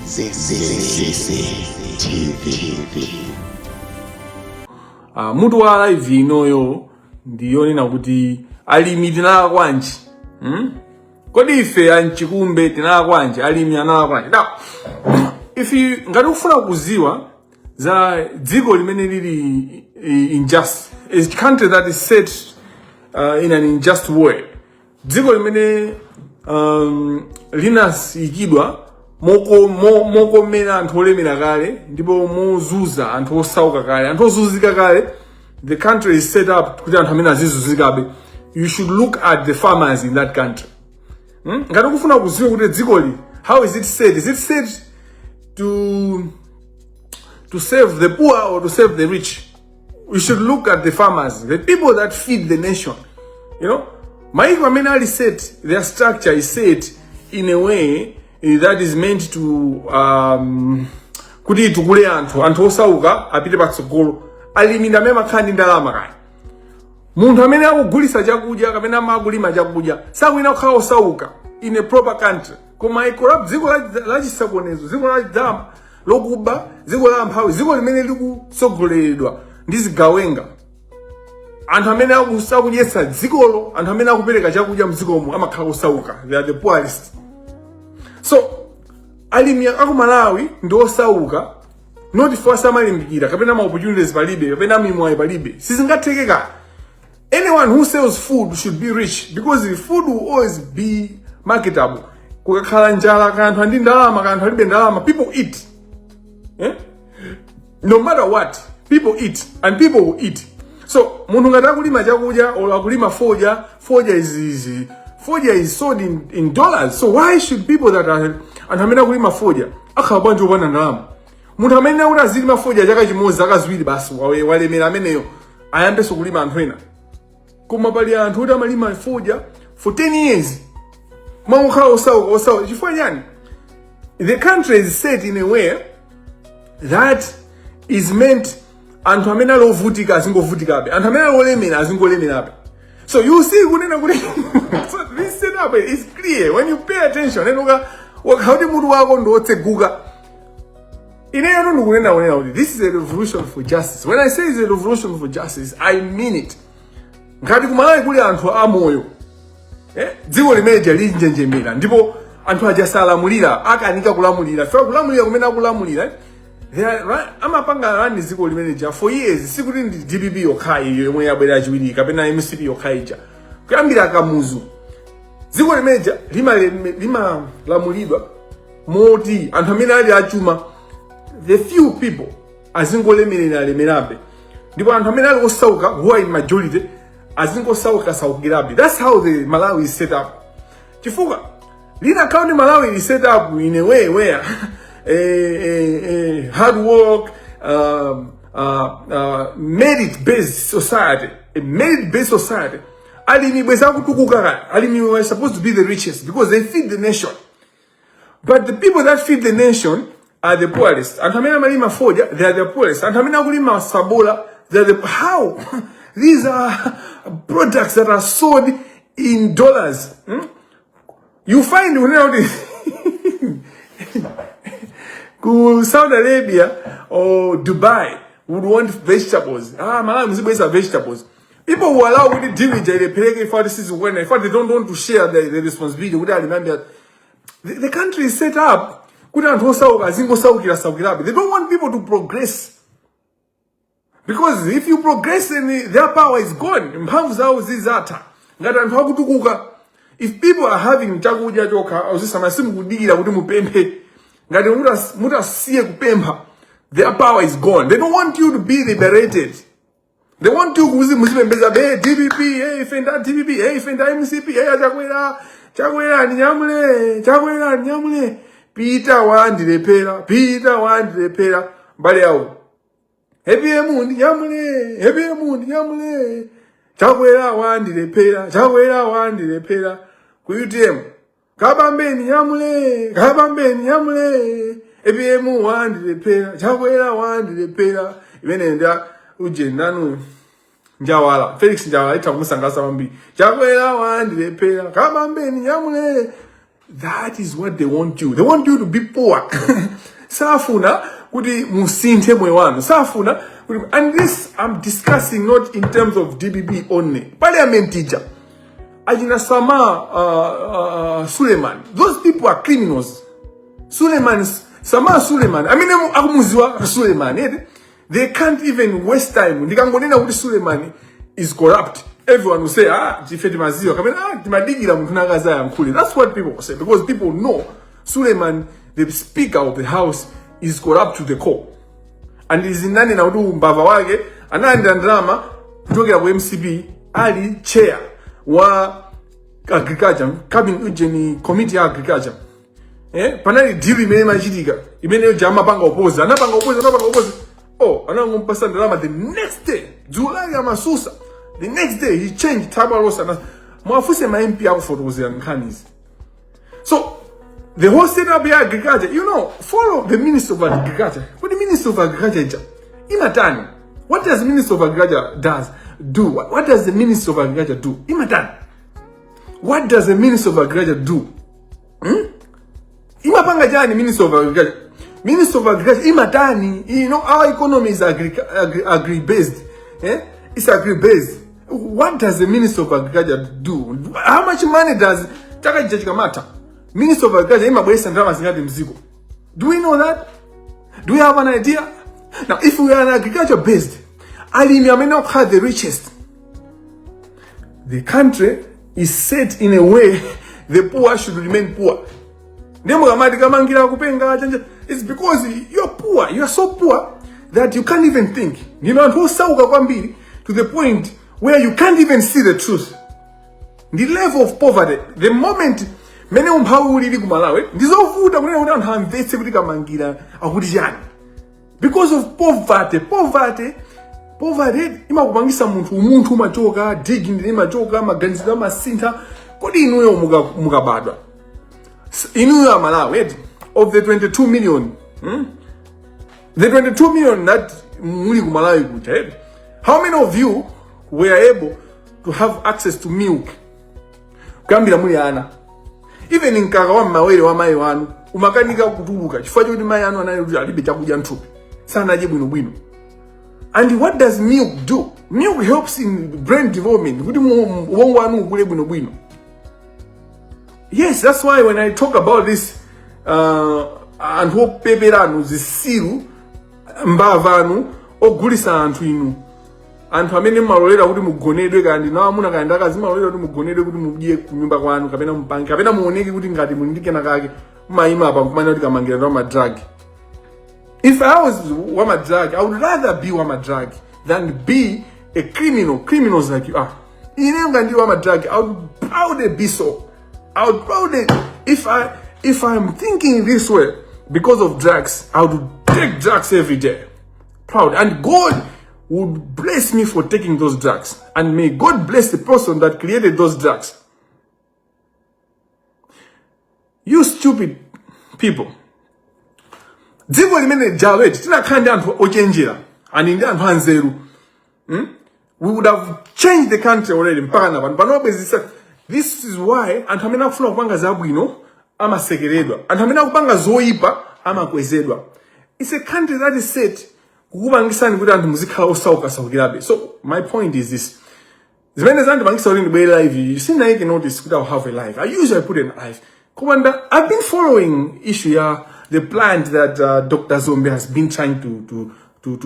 TV. Mutu wa live inoyo ndiyonena kuti alimi tinala kwanji. Kodi ife anchikumbe tinala kwanji, alimi anala kwanji. Now, if you ngati ufuna kuziwa za dziko limene lili unjust, a country that is set in an unjust world, dziko limene linasiyikidwa mokomera anthu olemera kale ndipo mozuza anthu osauka kale, anthu ozuzika kale. The country is set up kuti anthu amene azizuzikabe. You should look at the farmers in that country. Ngati ukufuna kuziwa kuti dziko li, how is it set? Is it set to save the poor or to save the rich? We should look at the farmers, the people that feed the nation. You know, maiko amene ali set, their structure is set in a way that is meant to kuti tukule anthu osauka apite patsogolo. Alimi ndamene makhandi ndalama kaya. Munthu amene akugulisa chakudya kapena amakulima chakudya sakwina kukhala osauka in a proper country. Koma ikorrupt dziko la chisakonezo, dziko la dzama lokuba, dziko la mphawi, dziko limene likusogoleredwa ndi zigawenga. Anthu amene akudyetsa dzikolo, anthu amene akupereka chakudya mdzikomo amakhala osauka. They are the poorest. So alimi aku Malawi ndi osauka, not for samalimbikira kapena ma opportunities palibe kapena mimwayi palibe. Sizingathekeka. Anyone who sells food should be rich because the food will always be marketable. Kukakhala njala kanthu andi ndalama kanthu alibe ndalama, people eat. No matter what, people eat and people will eat. So munthu ngati akulima chakudya or akulima foja is sold in dollars. So why should people that are anthu amene akulima foja akhala bwanji opanda ndalama? Munthu amene akuti azilima foja chaka chimodzi zaka ziwiri basi walemera ameneyo ayambenso kulima anthu ena. Koma pali anthu kuti amalima foja for 10 years. Mwakukhala osauka. Chifukwa chani? The country is set in a way that is meant anthu amene alovutika azingovutikabe, anthu amene alolemera azingolemerabe. So you see kunena kuti so this setup is clear when you pay attention. Enoka wakauti mutu wako ndotseguka. Ineyo ndikunena kuti this is a revolution for justice. When I say it's a revolution for justice, I mean it. Ngati kumalawi kuli anthu amoyo, dziko limeja linjenjemera ndipo anthu ajasalamulira akanika kulamulira. Fa kulamulira kumene akulamulira amapanga rani dziko limeja for years. Sikuti ndi DPP yokhayi yomwe yabwera achiwiri kapena MCP yokhaija kuyambira kamuzu. Dziko limeja limalamulidwa moti anthu amene ali achuma, the few people azingolemererabe, ndipo anthu amene ali osauka who are in majority azingosaukirabe. That's how the Malawi is set up. Chifukwa lina county Malawi is set up in a way where hard work, merit-based society, a merit-based society. Alimi bweza kutukuka kaya. Alimi were supposed to be the richest because they feed the nation. But the people that feed the nation are the poorest. And hamena malima foja, they are the poorest. And hamena kulima sabola, they are the how? These are products that are sold in dollars. You find Saudi Arabia or Dubai would want vegetables. Malawi mzibweza vegetables. People who allow with the dividend, they pay for this is when in fact they don't want to share the responsibility. We remember the country is set up. They don't want people to progress. Because if you progress, then their power is gone. If people are having chakudya choka, their power is gone. They don't want you to be liberated. They want you to be DPP, hey, fenda DPP, hey, fenda MCP, hey, chakwera, nyamule. Peter wandi lepera, bale yao. Happy moon, nyamule. Chakwera wandi lepera. Kuyutemu. Kabambeni nyamule. Happy moon wandi lepera. Chakwera wandi lepera. Ivenenda ujendanu. Njawala. Felix Njawala itamusangasa mambi. Chakwera wandi lepera. Kabambeni nyamule. That is what they want you. They want you to be poor. Safuna kuti musinthe moyo wanu. Safuna and this I'm discussing not in terms of DBB only. Parliament teacher. Ajina Sama Suleiman. Those people are criminals. Sama Suleiman. I mean akumuziwa Suleiman. They can't even waste time. Ndikangonena kuti Suleiman is corrupt. Everyone will say, Jifeti Mazio. That's what people say. Because people know Suleiman, the speaker of the house, is corrupt to the core. And he's in nani na udu mbava wage, ananda drama, kutoka wa MCB, ali chair wa agriculture, cabin ujeni committee ya agriculture. Panali deal imene machitika, imene jama panga opoza, anapanga opoza. Oh, anangompasa drama the next day, July ya masusa. The next day, he changed Tabaros and Mwafuse ma MP out for those Nkhani. So, the whole setup of agriculture, follow the Minister of Agriculture. What the Minister of Agriculture? Imatani. What does the Minister of Agriculture do? What does the Minister of Agriculture do? Imatani. What does the Minister of Agriculture do? Imapanga jani Minister of Agriculture. Minister of Agriculture, Imatani. Our economy is agri-based. It's agri-based. What does the Minister of Agriculture do? How much money does Chaka Jajikamata, Minister of Agriculture, do we know that? Do we have an idea? Now, if we are an agriculture-based, Alimia may not have the richest. The country is set in a way the poor should remain poor. It's because you're poor. You're so poor that you can't even think. To the point where you can't even see the truth. The level of poverty, the moment many because of poverty, imakupangisa muntu machoka, digging machoka, maganzika masinta, kodi inuyo mugabadwa. Inuyo Malawi, of the 22 million, the 22 million that muli kumalawi kucha, how many of you were able to have access to milk? Kambira muli ana. Even in Kagawa mawele wa mai wanu, umakanika kutuluka. Chifacho kuti mai anu anali alibe chakudya nthupi. Sana aje bwino. And what does milk do? Milk helps in brain development. Kuti ubongo wanu ukule bwino. Yes, that's why when I talk about this and hope peperanu zisiru mbavanu ogulisa anthu inu. Anthu amene malolera kuti mugonedwe kandi na amuna kandi akazimalolera kuti mugonedwe kuti mudye kunyumba kwanu kapena mpangi kapena muoneke kuti ngati mundike nakake mayima apa kumana kuti kamangira ndo ma drug. If I was one drug, I would rather be one drug than be a criminal. Criminals like you are. Drug, I would proudly be so. I would proudly, if I'm thinking this way because of drugs, I would take drugs every day. Proud. And God would bless me for taking those drugs. And may God bless the person that created those drugs. You stupid people. Dziko limene jawe tina khandi anthu ochenjera and ndi anthu anzeru. We would have changed the country already mpaka na panobe this is why anthu amene akufuna kupanga zabwino amasekeredwa, anthu amene akupanga zoyipa amakwezedwa. It's a country that is set kukupangisani kuti anthu muzikhala osauka. So my point is this. Zimene zanti bangisa uli ndibwe live, you see na you notice kuti I'll have a live. I usually put in live. Kumanda, I've been following issue ya the plant that Dr. Zombe has been trying to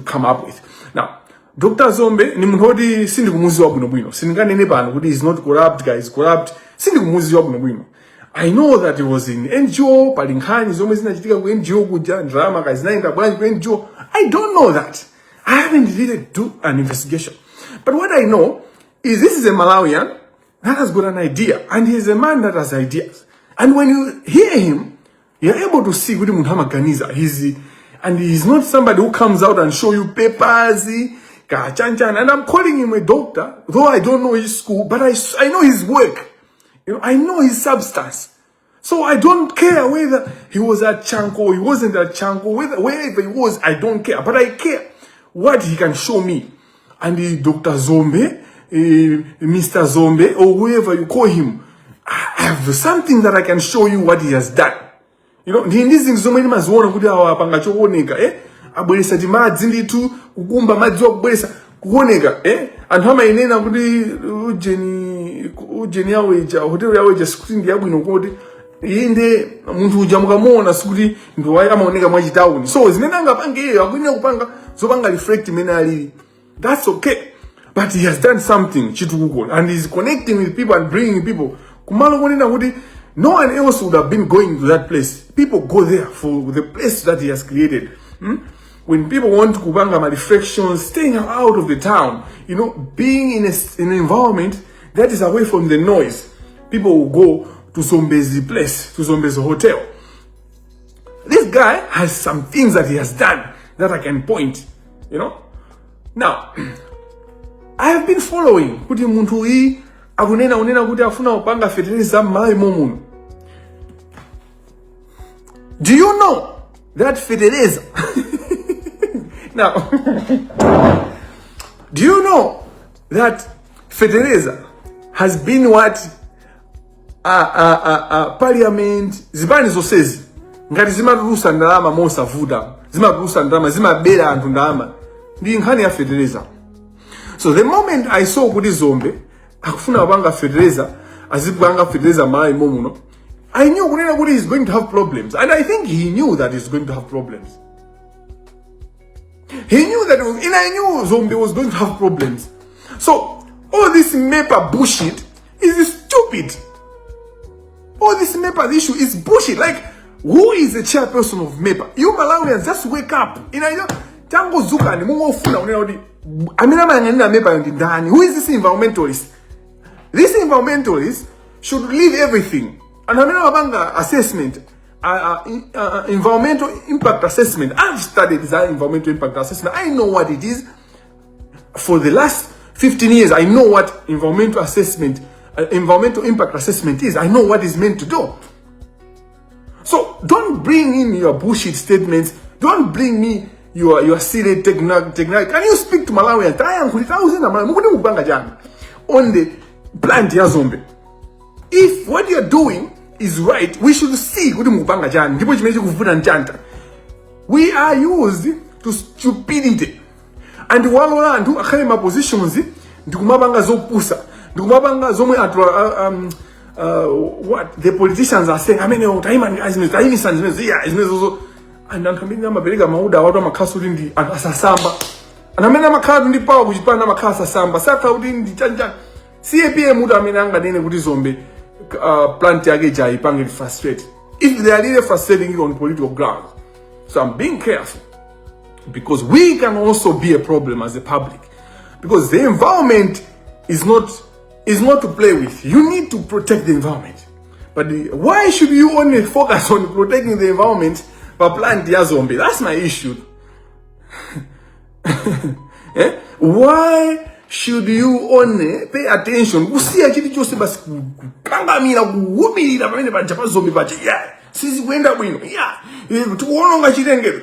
come up with. Now, Dr. Zombe ni mhodi sindi kumuzi wa bwino. Siningane pano kuti is not corrupt, guys, corrupt. Sindi kumuzi wa bwino. I know that it was in NGO, pali Nkhani zomwe zinachitika ku NGO kuja drama guys zinaenda bwanji ku NGO. I don't know that. I haven't really do an investigation. But what I know is this is a Malawian that has got an idea, and he's a man that has ideas. And when you hear him, you're able to see Gudi Muhammad Ganiza. And he's not somebody who comes out and show you papers, and I'm calling him a doctor, though I don't know his school, but I know his work. I know his substance. So I don't care whether he was at Chanko or he wasn't at Chanko, wherever he was, I don't care. But I care what he can show me. And Dr. Zombe, Mr. Zombe, or whoever you call him, I have something that I can show you what he has done. You know, ndi things zomwe maziona kuti awa apanga chooneka, abweresa timadzi nditu kukumba madzi okubweresa kuoneka, anthu amayenera kuti ujeni yaweja hotel yaweja sikuti yabwino kuti inde munthu uja mukamuona sikuti ndo amaoneka mwa chitauni. So zimene angapange iyeyo akuyenera kupanga zopanga reflect imene alili. That's okay. But he has done something chitukuko, and he's connecting with people and bringing people. Kumalo kunena kuti no one else would have been going to that place. People go there for the place that he has created. When people want to kupanga my reflections, staying out of the town, you know, being in an environment that is away from the noise, people will go to Zombezi place, to Zombezi hotel. This guy has some things that he has done that I can point, you know. Now, I have been following kuti muntu hii unena kuti afuna upanga fertilizer mai momuno. Do you know that fertilizer? Now, do you know that fertilizer has been what parliament zibani zosezi ngati zimatulusa ndalama mosavuta, zimatulusa ndalama, zimabera anthu ndalama, ndi nkhani ya fertilizer. So the moment I saw kuti Zombe akufuna upanga fertilizer, azipanga fertilizer mai momuno, I knew kunena kuti he's going to have problems, and I think he knew that he's going to have problems. He knew that, and I knew Zombe was going to have problems. So all this MEPA bullshit is stupid. All this MEPA issue is bullshit. Like, who is the chairperson of MEPA? You Malawians, just wake up. You know, tango zuka ni mungo funa unena kuti amina mangana MEPA ndani. Who is this environmentalist? This environmentalist should leave everything. And amina mabanga assessment, environmental impact assessment. I've studied that environmental impact assessment. I know what it is. For the last 15 years, I know what environmental assessment, environmental impact assessment is. I know what it's meant to do. So don't bring in your bullshit statements. Don't bring me your silly technique. Can you speak to Malawians? On the plant ya Zombe. If what you're doing is right, we should see. We are used to stupidity. And walolandu akhalema positions ndikumabanga zopusa, ndikumabanga zomwe what the politicians are saying. I mean, and ankamini amabereka mauda watu amakhasu ndi asasamba. Anamena makhasu ndi power kuchipana makhasa samba. Saka kuti ndi chanja. CAPM muda amene anganene kuti Zombe plant yake jaipange frustrate. If they are really frustrating it on political grounds. So I'm being careful. Because we can also be a problem as a public. Because the environment is not to play with. You need to protect the environment. But why should you only focus on protecting the environment but plant ya Zombe? That's my issue. Why should you only pay attention? Usiya chiti chose basi kangamira kuwumirira pamene paja pa Zombe paja. Yeah. Sisi kwenda bwino. Yeah. Tukuononga chitengero.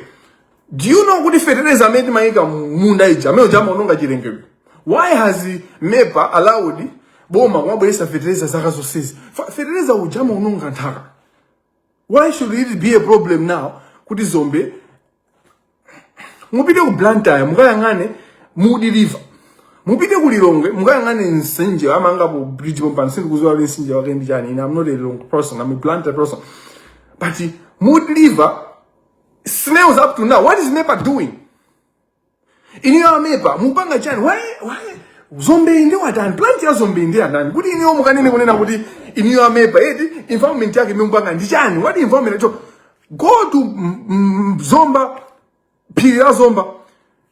Do you know what the fertilizer made maika munda ija? Meo jama ononga chilengero. Why has MEPA allowed boma wabwesa fertilizer zaka zosezi? Fertilizer ujama ononga ntaka. Why should it be a problem now? Kuti Zombe mupite ku Blantyre mukayangane Mudi River. Mupite ku Lilongwe mukayangane Nsinje amanga ku bridge bomba nsindu kuzwa le Nsinje wakendi jani. I'm not a Lilongwe person, I'm a Blantyre person. But Mudi River snails up to now. What is MEPA doing? In your MEPA, mupanga chani. Why Zombe inde watani? Plant ya Zombe inde watani? Kuti ini omu kanine kunena kuti in your MEPA, environment yake mupanga ndichani. What environment? Go to Zomba, Piria Zomba,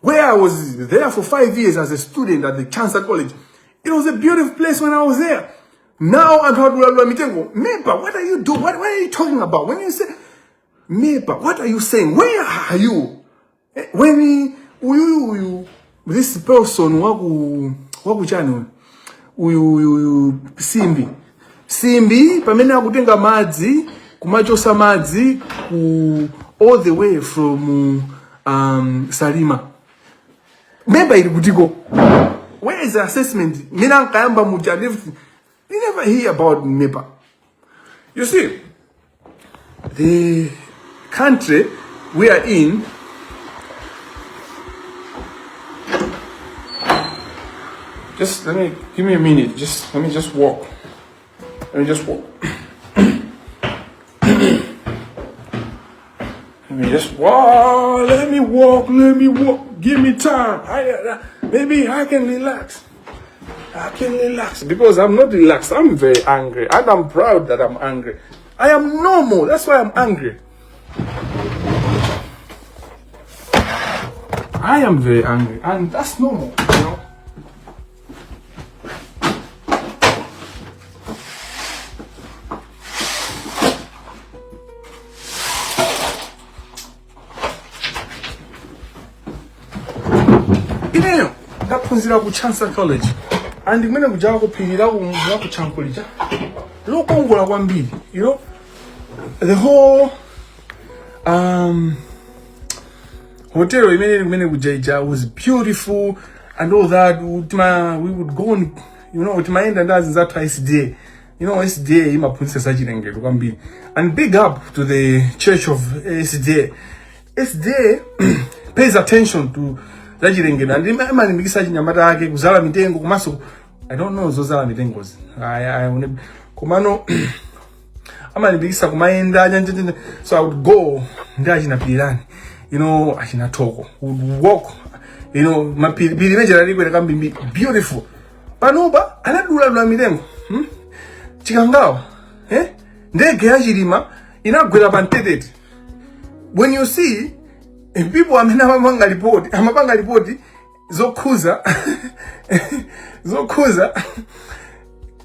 where I was there for 5 years as a student at the Chancellor College. It was a beautiful place when I was there. Now I'm talking about MEPA. What are you doing? What are you talking about? When you say MEPA, what are you saying? Where are you? When this person waku chanu Simbi pamene akutenga madzi kumachosa madzi all the way from Salima. MEPA ili kutiko. Where is the assessment? Mina nkayamba muja everything. You never hear about MEPA. You see, the country we are in, just give me a minute. Let me just walk. Let me just walk. Let me walk. Give me time. Maybe I can relax. Because I'm not relaxed. I'm very angry. And I'm proud that I'm angry. I am normal. That's why I'm angry. I am very angry. And that's normal, you know. Ineyo, ndaphunzira ku Chancellor College. And kumene kujawa kuphikira ku chankulija. Lokongola kwambiri, you know. The whole hotel imene kujaija was beautiful and all that. We would go on, you know, timaenda ndazi za SDA. You know, SDA imaphunzisa sachilengedwe kwambiri. And big up to the church of SDA. SDA pays attention to zachilengedwe. And imalimbikisa chinyamata ake kuzala mitengo kumaso. I don't know zozala mitengozi. Kumano amalimbikisa kumaenda. So I would go ndaji na pilani. You know, achina toko. Would walk. You know, mapili mejera likwele kambi beautiful. Panoba anadula mitengo. Chikangawa. Ndege yachilima inagwera pantete. When you see people amapanga report zokhuza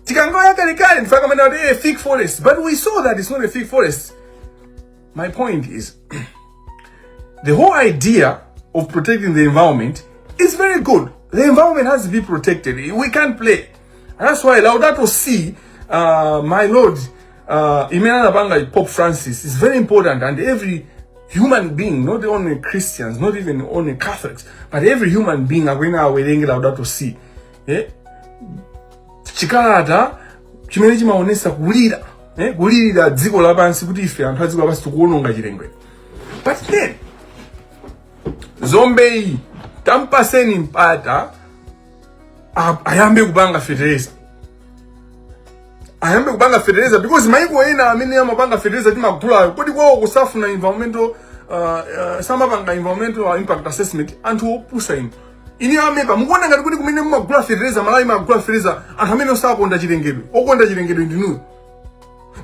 Chikangawa yakalikali nifaka mena a thick forest, but we saw that it's not a thick forest. My point is the whole idea of protecting the environment is very good. The environment has to be protected. We can't play. And that's why Laudato Si, my Lord, Imena Banga Pope Francis is very important, and every human being, not only Christians, not even only Catholics, but every human being are going out with Laudato Si. Chikalata chimene chimaonesa kulira dziko lapansi kuti ife anthu adziko lapansi tikuononga chilengedwe. But then Zombe tampaseni mpata ayambe kupanga fertilizer because maiko ena amene amapanga fertilizer timakutula kodi kwawo kusafuna environmental samapanga environmental impact assessment anthu opusa ino ini amepa mukuona ngati kuti kumene mumagula fertilizer malawi magula fertilizer anthu amene osakonda chilengedwe okonda chilengedwe ndinu.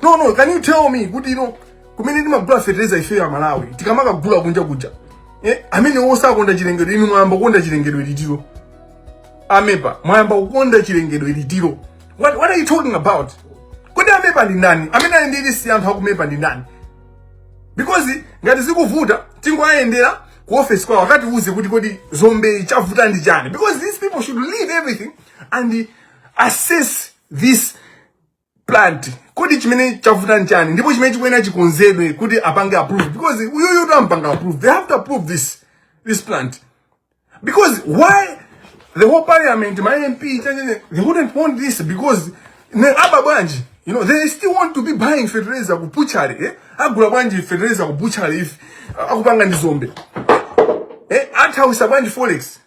No, can you tell me kuti kumene timagula fertilizer ife ya Malawi tikamakagula kuja amene osakonda chilengedwe inu mwamba kukonda chilengedwe litiro amepa mwamba kukonda chilengedwe litiro. What are you talking about? Kodi amepa ndi nani? Amene ali ndi list anthu akumepa ndi nani? Because ngati zikuvuta tingoayendera ku office kwa wakati uze kuti kodi Zombe chavuta ndi chani. Because these people should leave everything and assess this plant. Kodi chimene chavuta ndi chani ndipo chimene chikwena chikonzedwe kuti apange approve. Because you don't panga approve. They have to approve this plant. Because why the whole parliament, my MP, they wouldn't want this because you know, they still want to be buying fertilizer ku butchery. Agula banji fertilizer ku butchery if akupanga ndi Zombe. Ata usabanji forex.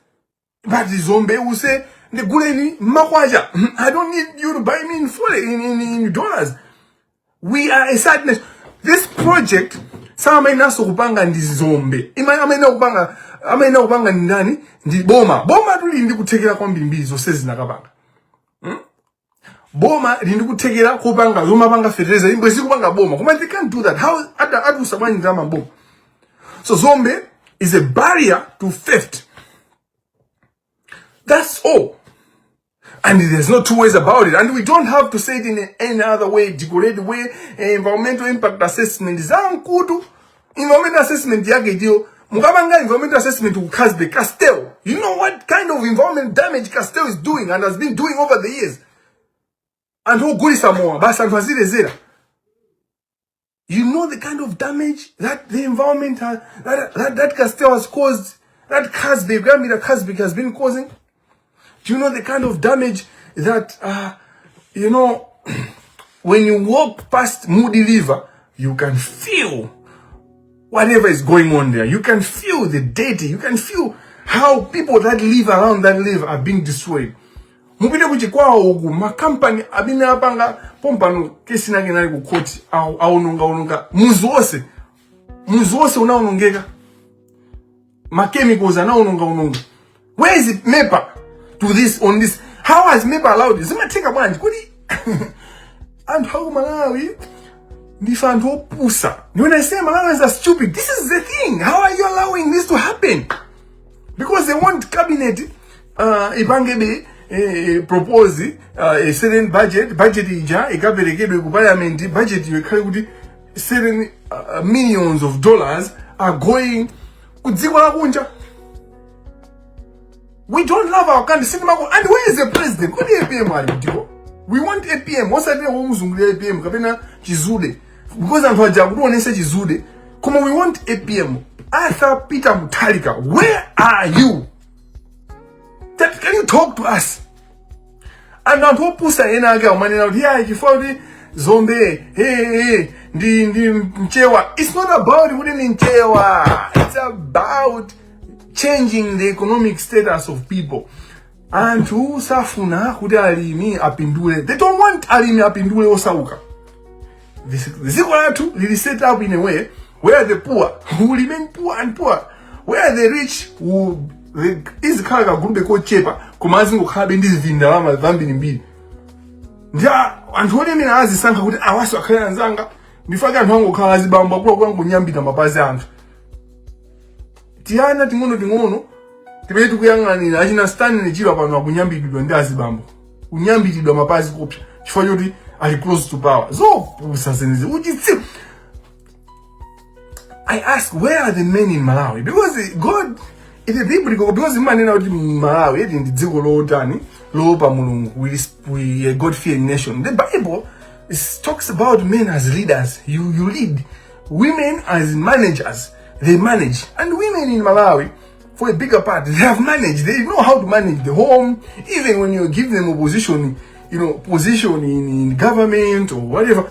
But the Zombe will say the guleni makwaja. I don't need you to buy me in forex in dollars. We are a sadness. This project sama inaso kupanga ndi Zombe. Amena kupanga ndi nani? Ndi boma tuli ndi kutekera kwa mbimbizo sezi nakapanga. Boma ndi kutekera kupanga zoma panga fertilizer imbo sikupanga boma. Kuma they can't do that. How atu sabani ndama boma. So Zombe is a barrier to theft. That's all. And there's no two ways about it. And we don't have to say it in any other way, decorated way. Environmental impact assessment is kudu. Environmental assessment yake dio. Mukabanga environmental assessment to Castel. You know what kind of environment damage Castel is doing and has been doing over the years. And who good is Samoa, Basan. You know the kind of damage that the environment has, that Castel has caused, that Casbeck has been causing. Do you know the kind of damage that, you know, when you walk past Moody River, you can feel whatever is going on there. You can feel the dirty. You can feel how people that live around that river are being destroyed. Mupite kuchikwawo uku makampani abine apanga pompano kesi nake nali kukoti aunonga muzi wose unaunongeka chemicals anaunonga. Where is it MEPA to this on this? How has MEPA allowed this? Zimateka bwanji kodi and how Malawi different opusa. When I say Malawians are stupid, this is the thing. How are you allowing this to happen? Because they want cabinet ibangebe propose a certain budget ija ikaperekedwe ku parliament. Budget yekhale kuti certain millions of dollars are going kudziko la kunja. We don't love our country. And where is the president? Kodi APM ali kutiko? We want APM. Wasati womuzungulira APM kapena chizude. Because I'm for chizude. Come we want APM. Arthur Peter Mutharika, where are you? Can you talk to us? And not who pusa enaga money out here kifodi zombe ndi mchewa. It's not about winning mchewa. It's about changing the economic status of people. And who safuna kuti alimi apindule. They don't want alimi apindule osauka. This is set up in a way where the poor will remain poor and poor, where the rich will is kaka group ko chepa kumazi ngokhabe ndizivindalama zambiri mbiri. Nja anthu one mina azisankha kuti awaso akhaya nzanga ndifake anthu angokhala azibamba kulo kunyambita mapazi anthu. Tiana tingono tibetu kuyang'anira achina stand nechira pano akunyambidwa ndi azibamba. Unyambidwa mapazi kopya. Chifukwa choti are close to power. So, I ask, where are the men in Malawi? Because God, it's a biblical, because the man in Malawi, in the Dziko Lotani, Lopa Mulungu, we a God-fearing nation. The Bible talks about men as leaders. You lead. Women as managers. They manage. And women in Malawi, for a bigger part, they have managed. They know how to manage the home. Even when you give them a position, position in government or whatever.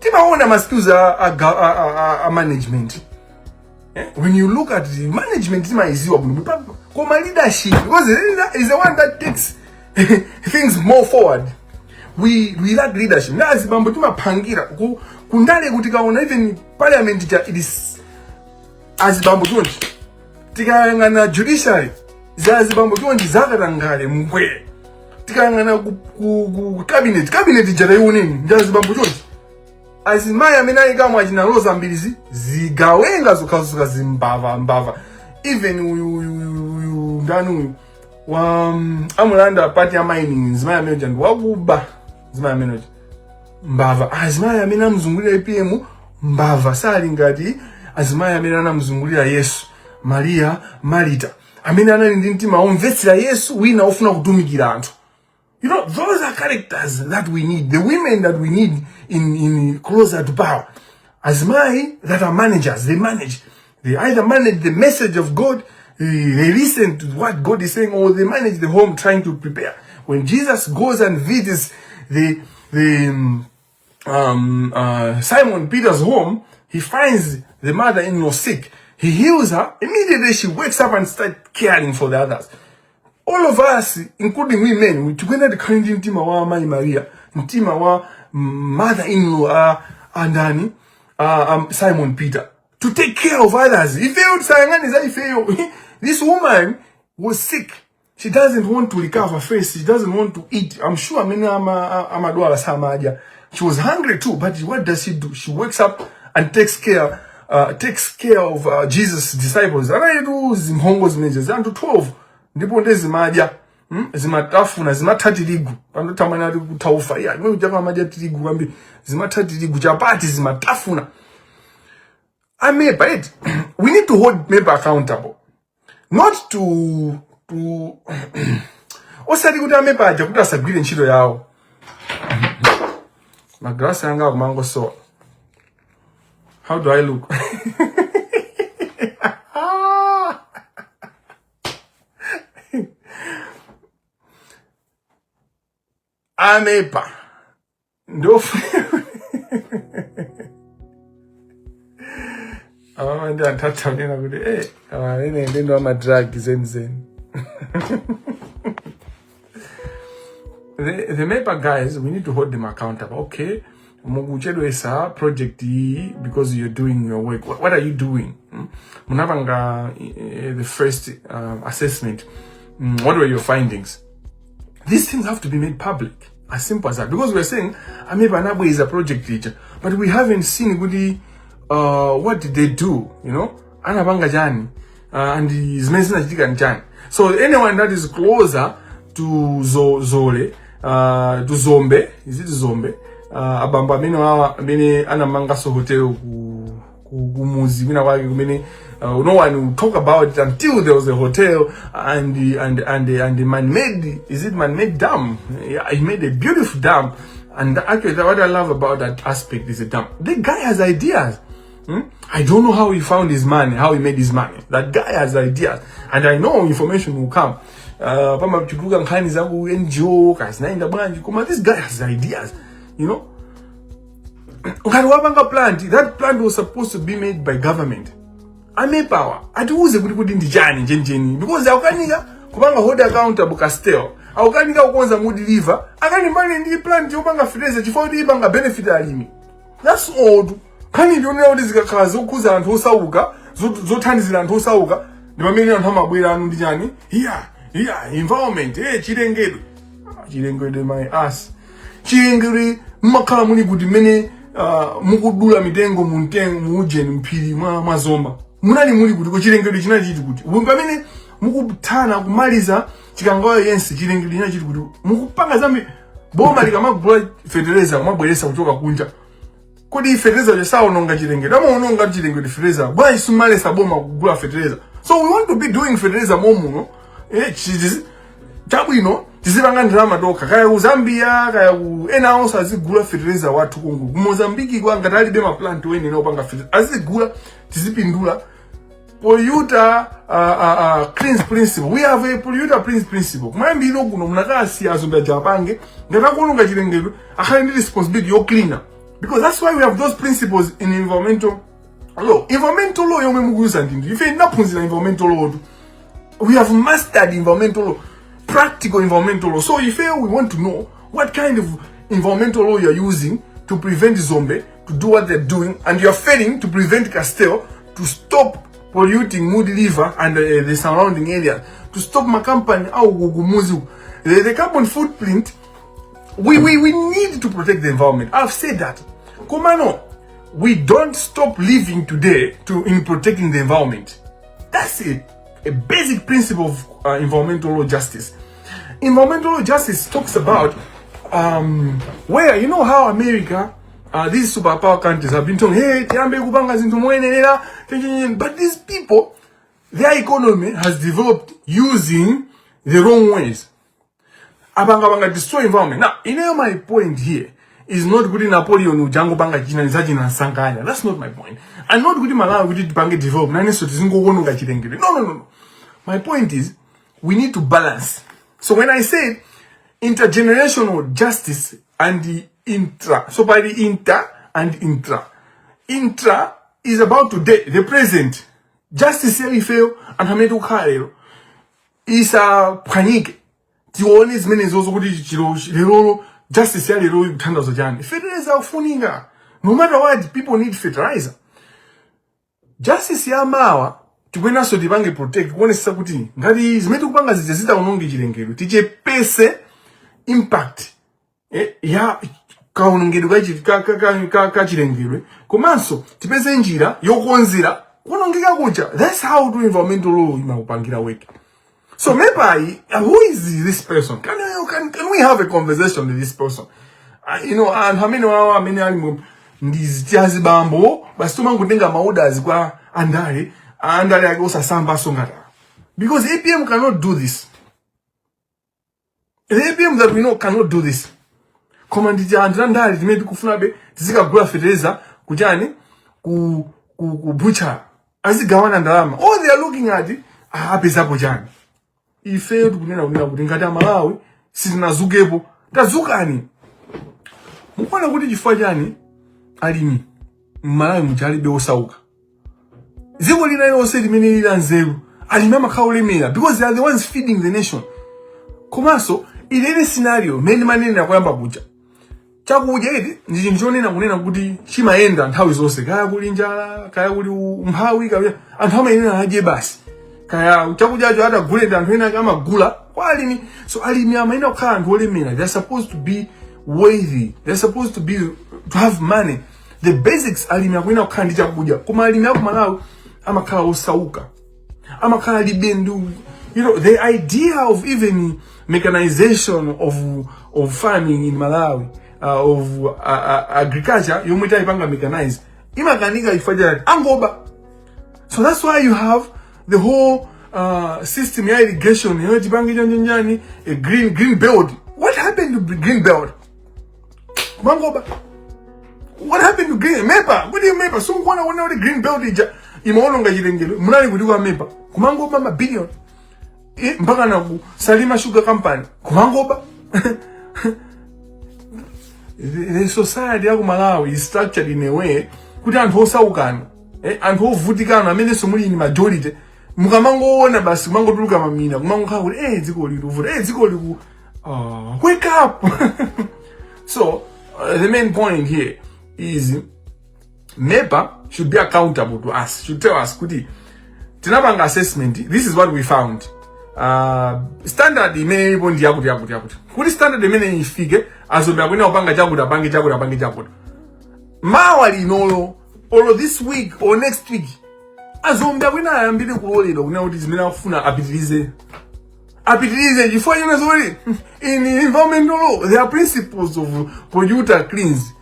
Timaona maskills are management. When you look at the management, Koma leadership, because the leader is the one that takes things more forward. We lack leadership. Na azibambo timapangira kundale kuti kaona even parliament it is azibambo tonti. Tikayangana judiciary, azibambo tonti zakarangale mkwe. Tikayangana ku cabinet jara yunini, azibambo tonti. Azimaya mena ikamwa china loza mbilizi zigawenga zokazuka zimbava. Even ndanu wa amulanda party ya mining zimaya menoja ndi wakuba zimaya menoja mbava. Azimaya mena mzungulira APM mbava sali ngati azimaya mena na mzungulira Yesu Maria Marita amene anali ndi mtima omvetsera Yesu wina ofuna kutumikira anthu. You know, those are characters that we need. The women that we need in closer to power. Azmai that are managers. They manage. They either manage the message of God, they listen to what God is saying, or they manage the home trying to prepare. When Jesus goes and visits Simon Peter's home, he finds the mother-in-law sick. He heals her. Immediately she wakes up and starts caring for the others. All of us, including women, we together the kind of ntima wa Mai Maria, ntima wa mother-in-law and Simon Peter, to take care of others. He failed. This woman was sick. She doesn't want to recover first. She doesn't want to eat. I'm sure she was hungry too, but what does she do? She wakes up and takes care of Jesus' disciples. And I do zimhongo zimeje and to 12. Ndipo ndezi maja zimatafuna zimathatirigu pano tamana kutaufa ya mwe ujaka maja tirigu kwambi zimathatirigu chapati zimatafuna. MEPA it. We need to hold MEPA accountable, not to osati kuti MEPA aja kuti asagwire ntchito yawo. Magrasi anga kumango so. How do I look? MEPA ndofu amamandi antathaunena kuti ene ndendo amadrug zen. The MEPA guys, we need to hold them accountable. Okay, mukuchedwesa project because you're doing your work. What are you doing? Munabanga the first assessment. What were your findings? These things have to be made public. As simple as that. Because we're saying MEPA Nabwe is a project teacher, but we haven't seen what did they do? You know, Anabanga Jani and his mentioned Jani. So anyone that is closer to Zole. To Zombe, is it Zombe? Abamba mino hawa mene anamanga so hotel kumuzi mina wagi mene no one will talk about it until there was a hotel and the man-made, is it man-made dam? Yeah, he made a beautiful dam, and actually what I love about that aspect is a dam. The guy has ideas. I don't know how he found his money, how he made his money. That guy has ideas, and I know information will come. Pama chukuluka Nkhani zangu NGO kasinaenda branch kuma, this guy has ideas, you know. Ukariwabanga plant, that plant was supposed to be made by government. Power atiuze kuti kuti ndijani njenjeni, because aukanika kubanga hold accountable castel, aukanika ukonza mood liver akani mane ndi plant yopanga fertilizer chifukwa kuti ibanga benefit alimi. That's all. Kani ndionera kuti zikakhaza ukuza anthu osauka zothandizira anthu osauka ndi pamene anthu amabwera anu ndijani environment chilengedwe my ass chilengedwe mmakhala muli kuti mene mukudula mitengo muujeni mphiri mwa zomba munali muli kuti ko chilengedwe chinali chiti kuti pamene mukuthana kumaliza chikangayo yense chilengedwe chinali chiti kuti mukupanga zambi boma likamagula fertilizer kumabweresa kuchoka kunja. Kodi fertilizer yasaononga chilengedwe amaononga chilengedwe fertilizer bwa isumale saboma kugula fertilizer. So we want to be doing fertilizer momuno chabwino tizipanga ndalama toka kaya ku Zambia kaya ku ena onse azigula fertilizer watu kungu ku Mozambique kwa ngatali be ma plant wene no panga fertilizer azigula tizipindula polluter cleanse principle. We have a polluter cleanse principle. Kumambi ino kuno munakasi azomba japange ngatakulunga chilengedwe akhali ndi responsibility yo cleaner, because that's why we have those principles in environmental law. Environmental law yomwe mukuuza ndindi ife ndaphunzira environmental law. We have mastered environmental law, practical environmental law. So if we want to know what kind of environmental law you are using to prevent zombie to do what they're doing, and you are failing to prevent Castel to stop polluting Moody River and the surrounding area, to stop my company au gugumuzu, the carbon footprint, we need to protect the environment. I've said that. Kumano, we don't stop living today in protecting the environment. That's it. A basic principle of environmental law justice. Environmental law justice talks about where, you know how America, these superpower countries have been told, hey, but these people, their economy has developed using the wrong ways. Abanga destroy environment. Now, you know my point here is not good in Napoleon Ujango Banga Jina Zajina Sankanya. That's not my point. And not good in Malawi with Banga develop. No. My point is we need to balance. So when I say intergenerational justice and the intra, so by the inter and intra is about today, the present. Justice here fail and Hamedu Kyle is a panic. Tione is many also good justice here the tanders of Jan. Fertilizer funinga. No matter what, people need fertilizer. Justice here mawa to when us to the bank protect one is sabuti. Ngadi is metu banga zizita unongi chilengedwe. Tije pese impact. Ya ka unongedu ka chilengedwe. Komanso tipese njira yokonzira unongeka kucha. That's how to environmental law imakupangira work. So maybe who is this person? Can we have a conversation with this person? You know, and how many animals these jazzy bambo, but still kutenga mauders kwa andare agosa samba songara. Because APM cannot do this. The APM that we know cannot do this. Commandija andare maybe kufunabe tizika gula fertilizer kujani ku butcher as the gawana ndalama. All they are looking at it pesa kujani. Ife kunena kunena kuti ngati Malawi sizinazukepo tazukani. Mukwana kuti chifukwa chani alimi Malawi mchalibe osauka. Ziko lina yonse limene lila nzeru alimi amakhala olemera because they are the ones feeding the nation. Komanso ilele scenario mene manene akoyamba kuja. Chakudya eti ndi chinthu chonena kunena kuti chimayenda nthawi zonse kaya kuli njala kaya kuli umphawi kaya anthu amayenera adye basi. Kaya chakudyacho atagule anthu ena amagula kwa alimi. So alimi amayenera kukhala anthu olemera. They are supposed to be worthy. They are supposed to have money. The basics alimi akuyenera kukhala ndi chakudya. Koma alimi aku Malawi amakhala osauka. Amakhala libendu. You know, the idea of even mechanization of farming in Malawi, of agriculture, yomwe taipanga mechanize, imakanika ifajira angoba. So that's why you have the whole system ya irrigation, you know, tipangi janjani, a green belt. What happened to green belt? Kumangoba. What happened to green mepa? What do you mepa? So mkwana wana the green belt ija imaononga jirengelo. Munali kudiwa mepa. Kumangoba ma billion. Mpaka na Salima Sugar Company. Kumangoba. The society ya Malawi is structured in a way kuti anthu osaukana. Anthu ovutikana amene somuli ni majority. Mukamango ona basi kumango tuluka mamina. Kumango khala kuti dziko livuta. Dziko liku wake up. So the main point here is MEPA should be accountable to us. Should tell us kuti tinapanga assessment. This is what we found. Standard imene ipo ndi yakuti. Kuti standard imene ifike azombe akwena upanga chakuti. Mawa linolo or this week or next week azombe akwena ayambire kulolera kuna kuti zimene akufuna apitirize chifukwa yena zoli in environmental law there are principles of polluter cleans.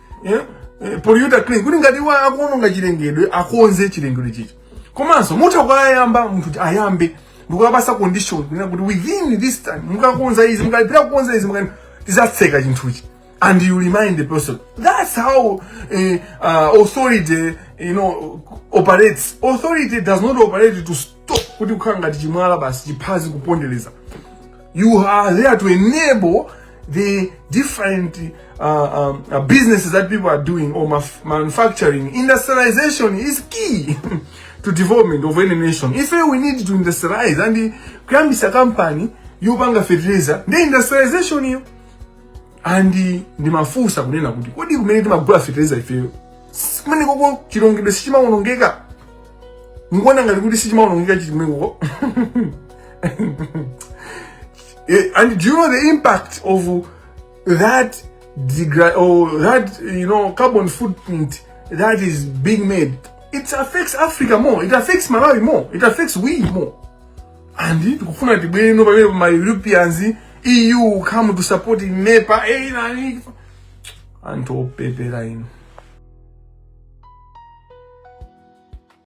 Polluter clean kuti ngati wa akuononga chilengedwe akonze chilengedwe chicho. Komanso mutha kwayamba munthu ayambe ndikubasa condition kuti within this time mukakonza izi mukalipira kukonza izi tizatseka chinthuchi and you remind the person. That's how authority, you know, operates. Authority does not operate to stop kuti kukhala ngati chimwala basi chiphazi kupondereza. You are there to enable the different businesses that people are doing or manufacturing. Industrialization is key to development of any nation. If we need to industrialize and kuyambisa company yopanga fertilizer, the industrialization hiyo and ndi mafusa kunena kuti kodi kumene timagula fertilizer ifeyo kumene koko chilongedwe sichimaonongeka. Ngona ngati kuti sichimaonongeka chimwengo. And do you know the impact of that you know, carbon footprint that is being made? It affects Africa more. It affects Malawi more. It affects we more. And tukufuna tibweno pamene ma Europeans, EU come to support MEPA. Anto pepera ino.